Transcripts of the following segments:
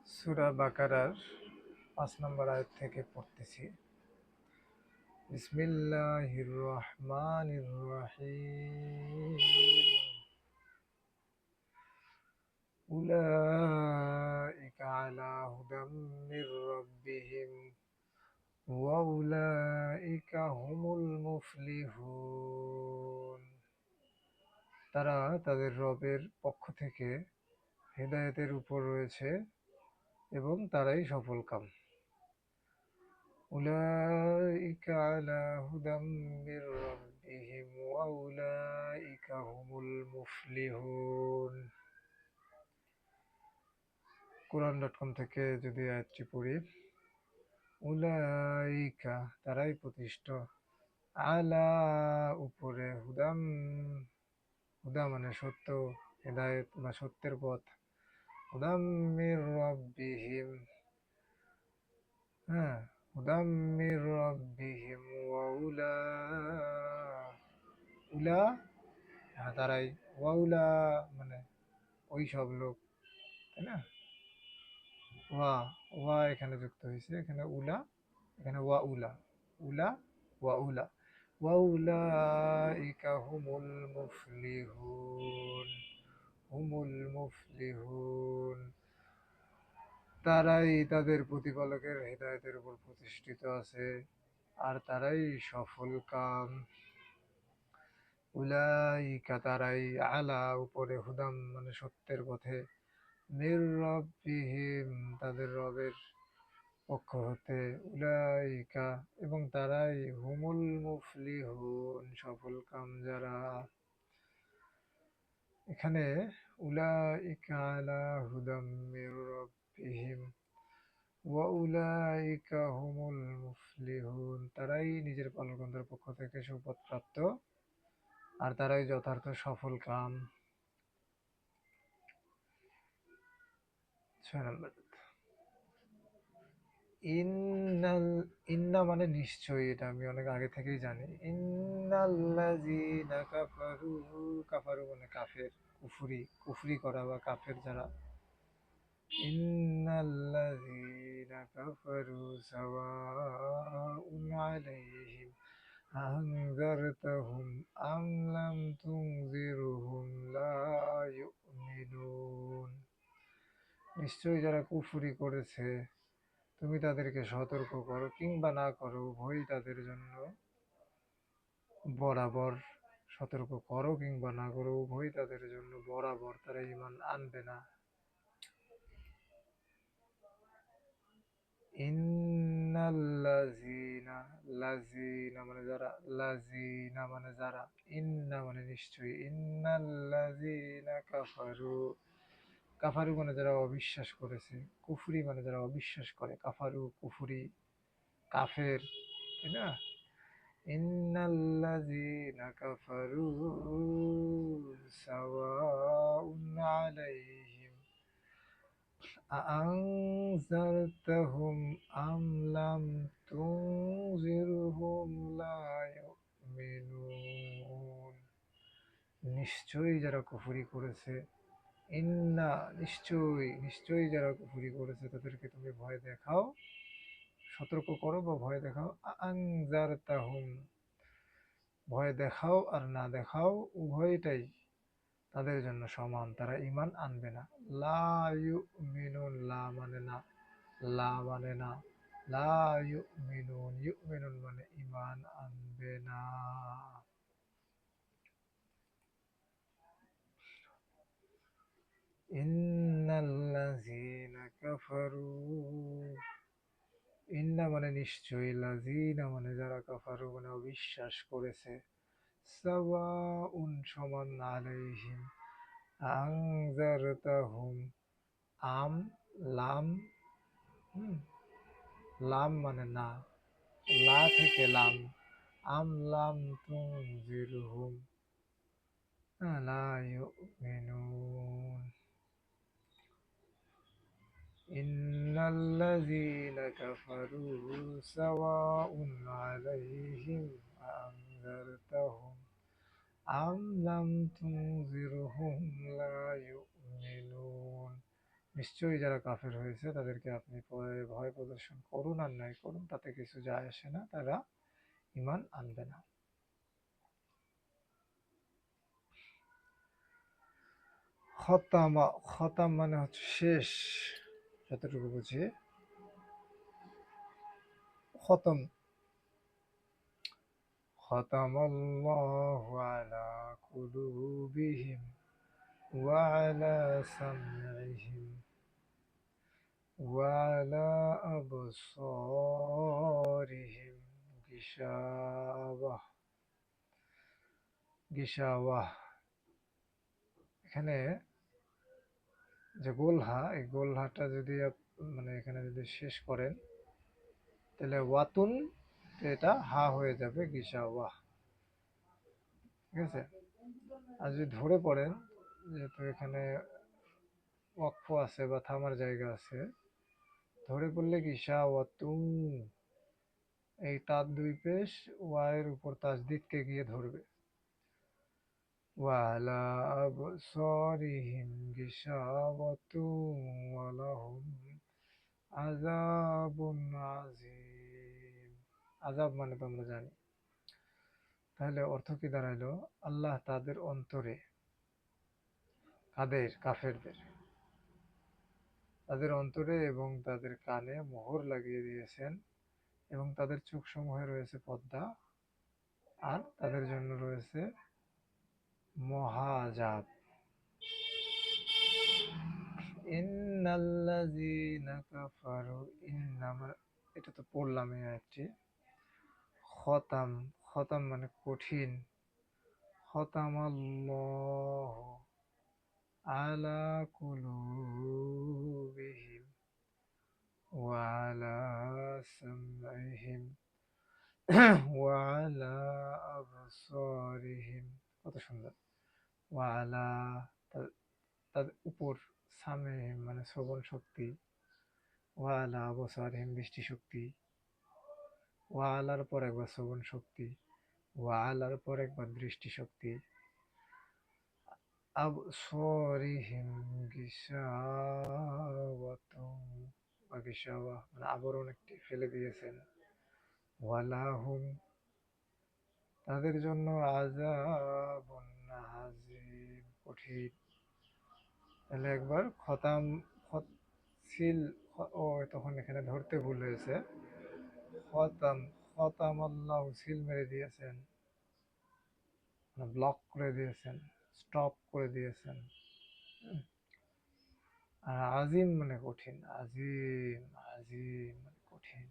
সূরা বাকারার ৫ নম্বর আয়াত থেকে পড়তেছি। বিসমিল্লাহির রহমানির রহিম। উলাইকা আলা হুদাম মির রাব্বিহিম ওয়া উলাইকা হুমুল মুফলিহুন। তারা তাদের রবের পক্ষ থেকে হেদায়েতের উপর রয়েছে এবং তারাই সফলকাম। উলাইকা আলা হুদাম মির রাব্বিহিম ওয়া উলাইকা হুমুল মুফলিহুন। Quran.com থেকে যদি আয়াতটি পড়ি, উলাইকা তারাই প্রতিষ্ঠ, আলা উপরে, হুদাম হুদা মানে সত্য, হেদায়েত বা সত্যের পথ, হুদাম মির রাব্বিহিম, হ্যাঁ, হুদাম মির রাব্বিহিম ওয়া উলা তারাই, ওয়াউলা মানে ওই সব লোক, তাই না? ওয়া ওয়া এখানে যুক্ত হয়েছে, এখানে উলা, এখানে ওয়া উলা, উলা ওয়া উলা, ওয়া উলাইকা হুমুল মুফলিহুন, হুমুল মুফলিহুন। তারাই তাদের প্রতিপালকের হেদায়েতের উপর প্রতিষ্ঠিত আছে আর তারাই সফল কাম। উলাইকা তারাই, আলা উপরে, হুদাম মানে সত্যের পথে, মির রাব্বিহিম তাদের রবের পক্ষ হতে, উলাইকা এবং তারাই, হুমুল মুফলিহুন সফল কাম যারা। এখানে উলাইকা আলা হুদাম মির রাব্বিহিম ওয়া উলাইকা হুমুল মুফলিহুন, তারাই নিজের পালনকর্তার পক্ষ থেকে সুপথ প্রাপ্ত আর তারাই যথার্থ সফল কাম। ৬ নম্বর, ইন্না মানে নিশ্চয়ই, এটা আমি অনেক আগে থেকেই জানি। ইন্নাল্লাযীনা কাফারু, কাফারু মানে কাফের, কুফরি করা বা কাফের যারা। ইন্নাল্লাযীনা কাফারু সাওয়াউন আলাইহিম আনযারতাহুম আম লাম তুনযিরহুম লা ইউমিনুন। নিশ্চয়ই যারা কুফরি করেছে, তুমি তাদেরকে সতর্ক করো কিংবা না করো, উভয়ই তাদের জন্য বরাবর। সতর্ক করো কিংবা না করো, উভয়ই তাদের জন্য বরাবর, তারা ঈমান আনবে না। ইন্নাল্লাযীনা, লাযীনা মানে যারা, লাযীনা মানে যারা, ইন্না মানে নিশ্চয়ই, ইন্নাল্লাযীনা কাফারু, কাফারু মানে যারা অবিশ্বাস করেছে, কুফরি মানে যারা অবিশ্বাস করে, কাফারু কুফরি কাফের, তাই না? ইন্নাল্লাযীনা কাফারু সাওয়াউন আলাইহিম আআনযারতাহুম আম লাম তুনযিরহুম লা ইউমিনুন। নিশ্চয়ই যারা কুফরি করেছে, ইন্না নিশ্চয়ই, নিশ্চয়ই যারা কুফরি করেছে তাদেরকে তুমি ভয় দেখাও, সতর্ক করো বা ভয় দেখাও। আনজারতাহুম ভয় দেখাও আর না দেখাও, উভয়টাই তাদের জন্য সমান, তারা ঈমান আনবে না। লা ইউমিনুন, লা মানে না, লা মানে না, লা ইউমিনুন, ইউমিনুন মানে ঈমান আনবে না। ইন্নাল্লাযীনা কাফারু, ইন্না মানে নিশ্চয়ই, লাযীনা মানে যারা, কাফারু মানে অবিশ্বাস করেছে, সাওয়াউন সমান, আলাইহিম আনজারতাহুম, আম লাম, হুম, লাম মানে না, লা থেকে লাম, আম লাম তুনজিরহুম লা ইউমিনুন। ইন্নাল্লাযীনা কাফারু সাওয়াউন আলাইহিম আনজারতাহুম আম লাম তুনজিরহুম লা ইউমিনুন। নিশ্চয়ই যারা কাফের হয়েছে তাদেরকে আপনি ভয় প্রদর্শন করুন আর নাই করুন, তাতে কিছু যায় আসে না, তারা ঈমান আনবে না। খতামা, খতাম মানে হচ্ছে শেষ, যতটুকু বুঝি। খতম, খতামাল্লাহু আলা কুলুবিহিম ওয়া আলা সামঈহিম ওয়া আলা আবসারিহিম গিশাওয়াহ। গিশাওয়াহ, এখানে যে গোলহা, এই গোলহাটা যদি মানে এখানে যদি শেষ করেন তাহলে ওয়াতুন, এটা হা হয়ে যাবে গিশাওয়াহ, ঠিক আছে। আর যদি ধরে পড়েন, যেহেতু এখানে ওয়াকফ আছে বা থামার জায়গা আছে, ধরে পড়লে গিশাওয়াতুন, এই তার দুই পেশ ওয়ায়ের উপর তাসদিদকে গিয়ে ধরবে। ওয়ালা আবসারিহিম গিশাওয়াতুন ওয়া লাহুম আযাবুন আযীম। আযাব মানে তো আমরা জানি, তাহলে অর্থ কি দাঁড়াইলো? আল্লাহ তাদের অন্তরে, কাদের? কাফেরদের, তাদের অন্তরে এবং তাদের কানে মোহর লাগিয়ে দিয়েছেন, এবং তাদের চোখ সমূহে রয়েছে পর্দা, আর তাদের জন্য রয়েছে মহা আযাব। ইন্নাল্লাযীনা কাফারু, ইন্নামা, এটা তো পড়লাম এই আয়াতটি। খতাম, খতাম মানে কঠিন। খতামাল্লাহু আলা কুলুবিহিম ওয়া আলা সামঈহিম ওয়া আলা আবসারিহিম। কত সুন্দর। ওয়া আলা, তাদের উপর, সামঈহিম মানে শ্রবণ শক্তি, ওয়া আলা আবসারিহিম দৃষ্টি শক্তি, ওয়া আলার পর একবার শ্রবণ শক্তি, ওয়া আলার পর একবার দৃষ্টি শক্তি, আবসারিহিম গিশাওয়াতুন বা গিশাওয়া মানে আবরণ একটি ফেলে দিয়েছেন। ওয়ালাহুম, তাদের জন্য আযাবুন আযীম, কঠিন। তাহলে একবার খতাম, সিল, ও তখন এখানে ধরতে ভুল হয়েছে। খতাম, খতাম আল্লাহ সিল মেরে দিয়েছেন, ব্লক করে দিয়েছেন, স্টপ করে দিয়েছেন। আর আজিম মানে কঠিন, আজিম, আজিম মানে কঠিন।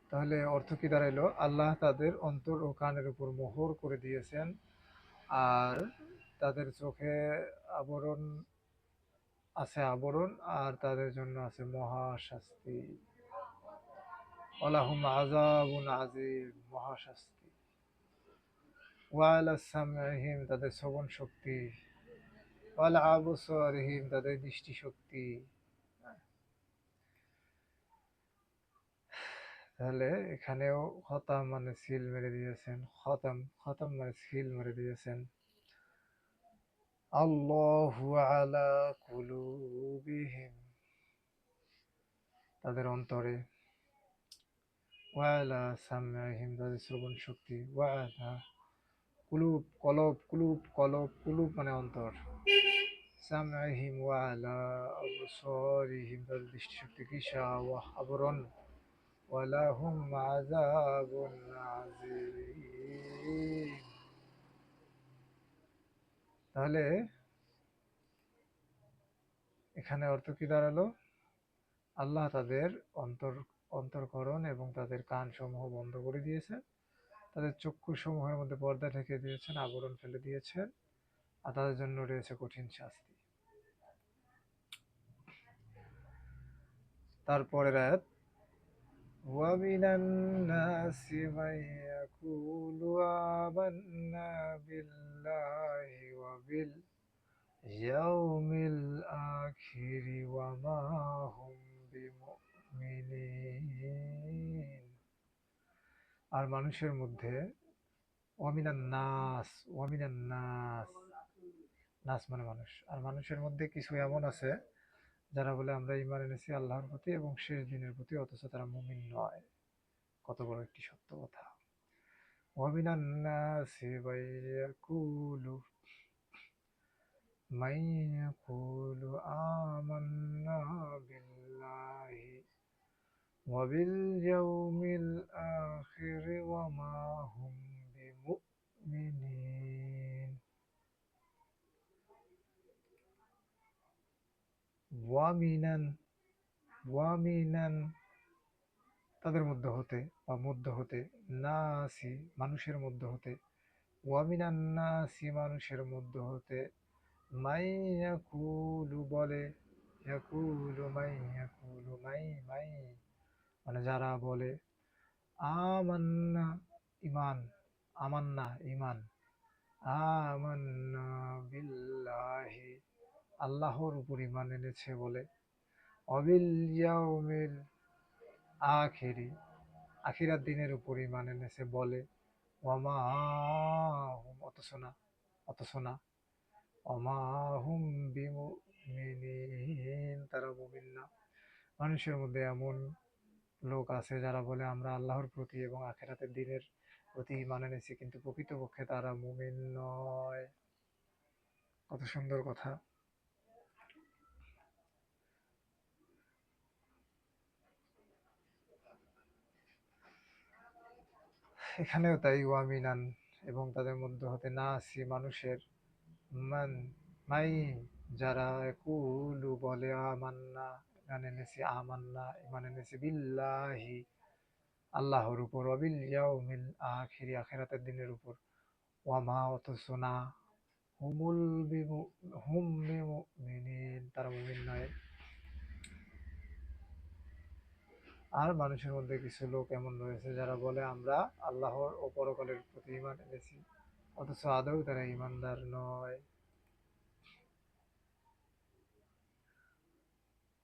তাহলে অর্থ কি দাঁড়াইলো? আল্লাহ তাদের অন্তর ও কানের উপর মোহর করে দিয়েছেন, আর তাদের চোখে আবরণ আছে, আবরণ, আর তাদের জন্য আছে মহা শাস্তি। ওয়ালাহুম আযাবুন আযীম, মহা শাস্তি। ওয়া আলা সামঈহিম, তাদের শ্রবণ শক্তি, ওয়া আলা আবসারিহিম, তাদের দৃষ্টি শক্তি। তাহলে এখানেও খতাম মানে সিল মেরে দিয়েছেন, খতাম, খতাম মানে সিল মেরে দিয়েছেন। আল্লাহু আলা কুলুবিহিম, তাদের অন্তরে, ওয়া আলা সামঈহিম, তাদের শ্রবণ শক্তি, ওয়া আলা কুলুব, কলব, কুলুব, কলব, কুলুব মানে অন্তর, সামঈহিম ওয়া আলা আবসারিহিম, তাদের দৃষ্টিশক্তি, গিশাওয়া আবরণ, ওয়া লাহুম আযাবুন আযীম। তাহলে এখানে অর্থ কি দাঁড়ালো? আল্লাহ তাদের অন্তরকরণ এবং তাদের কান সমূহ বন্ধ করে দিয়েছেন, তাদের চক্ষু সমূহের মধ্যে পর্দা ঢেকে দিয়েছেন, আবরণ ফেলে দিয়েছেন, আর তাদের জন্য রয়েছে কঠিন শাস্তি। তারপরের আয়াত, وَمِنَ النَّاسِ مَن يَقُولُ آمَنَّا بِاللَّهِ وَبِالْيَوْمِ الْآخِرِ وَمَا هُمْ بِمُؤْمِنِينَ। আর মানুষের মধ্যে, ওয়ামিনান নাস, ওয়ামিনান নাস, নাস মানে মানুষ। আর মানুষের মধ্যে কিছু এমন আছে যারা বলে আমরা ঈমান এনেছি আল্লাহর প্রতি এবং শেষ দিনের প্রতি, অথচ তারা মুমিন নয়। কত বড় একটি সত্য কথা! ওয়ামিনান নাসি মাইয়াকুলু আমান্না বিল্লাহি ওয়া বিল ইয়াউমিল আখির ওয়া মা হুম বিমুমিনিন। ওয়ামিনান ওয়ামিনান তাদের মধ্য হতে বা মধ্য হতে, নাসি মানুষের মধ্য হতে, ওয়ামিনান নাসি মানুষের মধ্য হতে, মাই ইয়াকুলু বলে, ইয়াকুলু মাই, ইয়াকুলু মাই মাই মানে যারা বলে, আমান্না ইমান, আমান্না ইমান, আমান্না বিল্লাহি আল্লাহর উপর ইমান এনেছে বলে, অবিল ইয়াউমিল আখিরি আখিরাত দিনের উপর ইমান এনেছে বলে, ওয়ামা হুম অথচ না ওয়ামা হুম বিমুমিনিন তারা মুমিন না। মানুষের মধ্যে এমন লোক আছে যারা বলে আমরা আল্লাহর প্রতি এবং আখিরাতের দিনের প্রতি ঈমান এনেছি, কিন্তু প্রকৃতপক্ষে তারা মুমিন নয়। কত সুন্দর কথা! এখানেও তাই, ওয়ামিনান এবং তাদের মধ্যে হতে, নাসি মানুষের, মান মাই যারা, কুলু বলে, আমান্না ইমান এনেছি, আমান্না ইমান এনেছি, বিল্লাহি আল্লাহর উপর, অবিল ইয়াউমিল আখিরি আখিরাতের দিনের উপর, ওয়ামা অথচ না, হুম বিমুমিনিন তারা মুমিন নয়। আর মানুষের মধ্যে কিছু লোক এমন রয়েছে যারা বলে আমরা আল্লাহর ও পরকালের প্রতি ঈমান এনেছি, অথচ আদৌ তারা ঈমানদার নয়।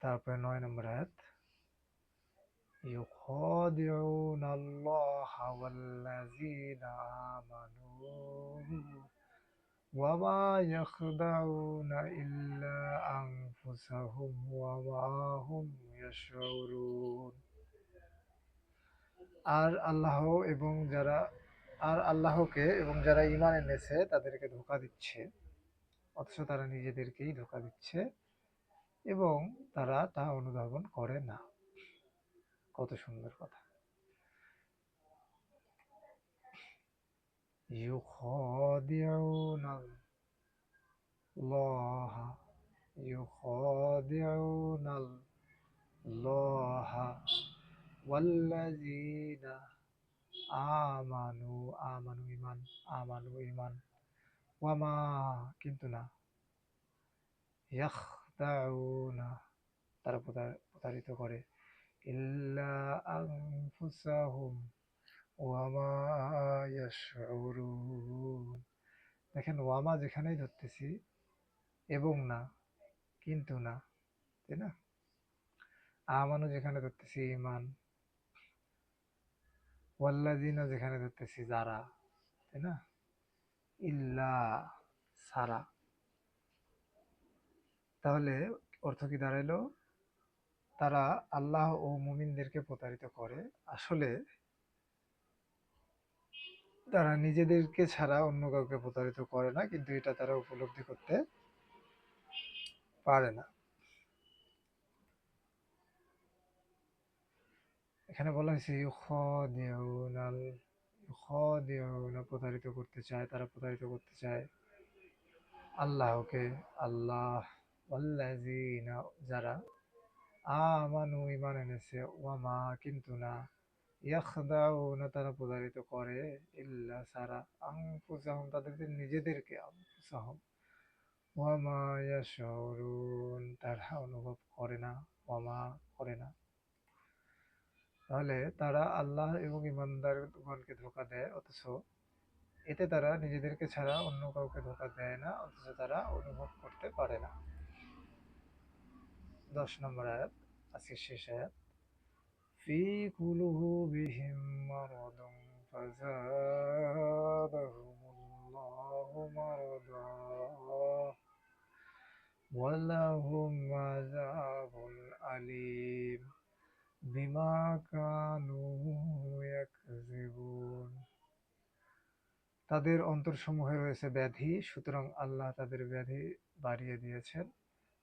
তারপরে 9 নম্বর আয়াত, ইউখাদিউনা আল্লাহা ওয়াল্লাযীনা আমানু ওয়া মা ইয়াখদাউনা ইল্লা আনফুসাহুম ওয়া মা হুম ইয়াশউরুন। আর আল্লাহ এবং যারা আর আল্লাহকে এবং যারা ঈমান এনেছে তাদেরকে ধোঁকা দিচ্ছে, অথচ তারা নিজেদেরকেই ধোঁকা দিচ্ছে এবং তারা তা অনুধাবন করে না। কত সুন্দর কথা! ইউখাদিউনা আল্লাহা ইউখাদিউনা আল্লাহা ওয়াল্লাযীনা আমানু, আমানু ঈমান, আমানু ঈমান, ওয়া মা কিন্তু না, ইয়াখদাউনা তারা প্রতারিত করে, ইল্লা আনফুসাহুম ওয়া মা ইয়াশউরুন। দেখেন, ওয়ামা যেখানেই ধরতেছি, এবং না, কিন্তু না, তাই না? আমানু যেখানে ধরতেছি ঈমান, ওয়াল্লাযিনা যেখানে ধরতেছি যারা, তাই না? ইল্লা সারা, তাহলে অর্থ কি দাঁড়াইলো? তারা আল্লাহ ও মুমিনদেরকে প্রতারিত করে। আসলে তারা নিজেদেরকে ছাড়া অন্য কাউকে প্রতারিত করে না, কিন্তু এটা তারা উপলব্ধি করতে পারে না। এখানে বলা হয়েছে ইউখাদিউনা প্রতারিত করতে চায়, তারা প্রতারিত করতে চায় আল্লাহকে, আল্লাহ, ওয়াল্লাযিনা যারা, আমানু ঈমান এনেছে, ওয়া মা কিন্তু না, ইয়াখদাউনা তারা প্রতারিত করে, ইল্লা সারা, আনফুসাহুম তাদের নিজেদেরকে, আনফুসাহুম, ওয়া মা ইয়াশউরুন তারা অনুভব করে না, ওয়া মা করে না। তাহলে তারা আল্লাহ এবং ঈমানদারগণকে ধোঁকা দেয়, অথচ এতে তারা নিজেদেরকে ছাড়া অন্য কাউকে ধোঁকা দেয় না, অথচ তারা অনুভব করতে পারে না। 10 নম্বর আয়াত, আজকের শেষ আয়াত, ফি কুলুবিহিম মারাদুন ফাযাদাহুমুল্লাহু মারাদা ওয়ালাহুম আযাবুন আলীম বিমা কানু ইয়াকযিবুন। তাদের অন্তরসমূহে রয়েছে ব্যাধি, সুতরাং আল্লাহ তাদের ব্যাধি বাড়িয়ে দিয়েছেন,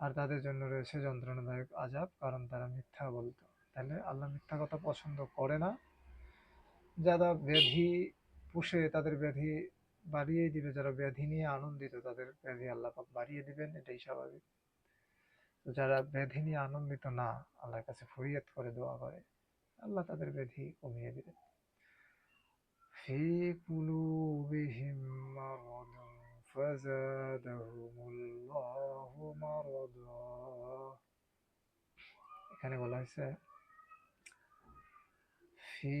আর তাদের জন্য রয়েছে যন্ত্রণাদায়ক আযাব, কারণ তারা মিথ্যা বলত। তাহলে আল্লাহ মিথ্যা কথা পছন্দ করে না। যারা ব্যাধি পুষে তাদের ব্যাধি বাড়িয়েই দিবে, যারা ব্যাধি নিয়ে আনন্দিত তাদের ব্যাধি আল্লাহ পাক বাড়িয়ে দিবেন, এটাই স্বাভাবিক। তো যারা ব্যাধি নিয়ে আনন্দিত না, আল্লাহর কাছে ফরিয়াদ করে দোয়া করে, আল্লাহ তাদের ব্যাধি কমিয়ে দিবেন। ফি কুলুবিহিম মারাদুন ফাযাদাহুমুল্লাহু মারাদা। এখানে বলা হয়েছে ফি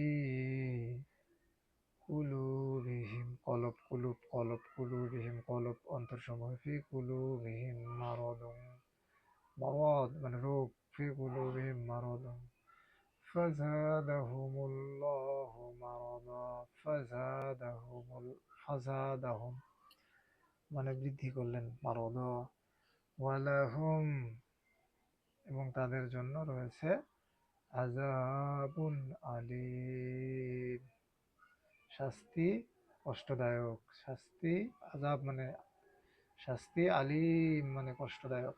কুলুবিহিম, কলব কুলুব, কলব কুলুবিহিম কলব অন্তরসমূহ, ফি কুলুবিহিম মারাদুন, মারাদ মানে রোগ, ফি কুলুবিহিম মারাদুন ফাযাদাহুমুল্লাহু মারাদা, ফাযাদাহুম মানে বৃদ্ধি করলেন, মারাদা। ওয়ালাহুম এবং তাদের জন্য রয়েছে আযাবুন আলীম শাস্তি, কষ্টদায়ক শাস্তি। আযাব মানে শাস্তি, আলীম মানে কষ্টদায়ক।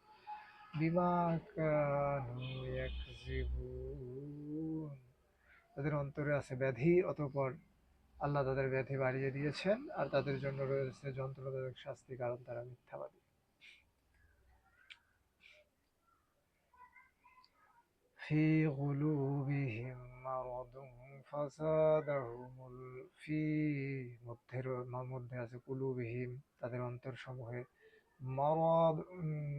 বিমা কানু ইয়াকযিবুন, তাদের অন্তরে আছে ব্যাধি, অতঃপর আল্লাহ তাদের ব্যাধি বাড়িয়ে দিয়েছেন, আর তাদের জন্য রয়েছে যন্ত্রণাদায়ক শাস্তি, কারণ তারা মিথ্যাবাদী। ফি কুলুবিহিম মারাদুন ফাযাদাহুমুল, ফি মধ্যে আছে কুলুবিহিম তাদের অন্তরসমূহে, মারাদ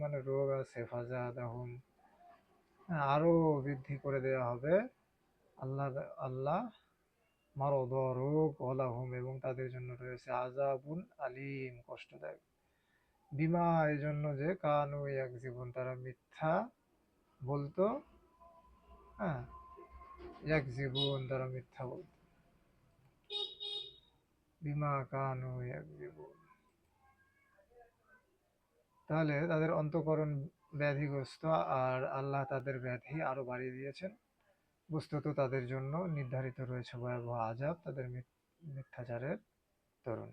মানে রোগ আছে, ফাযাদাহুম আরো বৃদ্ধি করে দেয়া হবে, আল্লাহ আল্লাহ মারদ রোগ, ওয়ালাহুম এবং তাদের জন্য রয়েছে আযাবুন আলীম কষ্টদায়ক। বিমা এই জন্য যে কানু ইয়াকযিবুন তারা মিথ্যা বলতো, হ্যাঁ, ইয়াকযিবুন তারা মিথ্যা বলতো, বিমা কানু ইয়াকযিবুন। তাহলে তাদের অন্তঃকরণ ব্যাধিগ্রস্ত, আর আল্লাহ তাদের ব্যাধি আরো বাড়িয়ে দিয়েছেন। বস্তুত তাদের জন্য নির্ধারিত রয়েছে ভয়াবহ আযাব তাদের মিথ্যাচারের দরুন।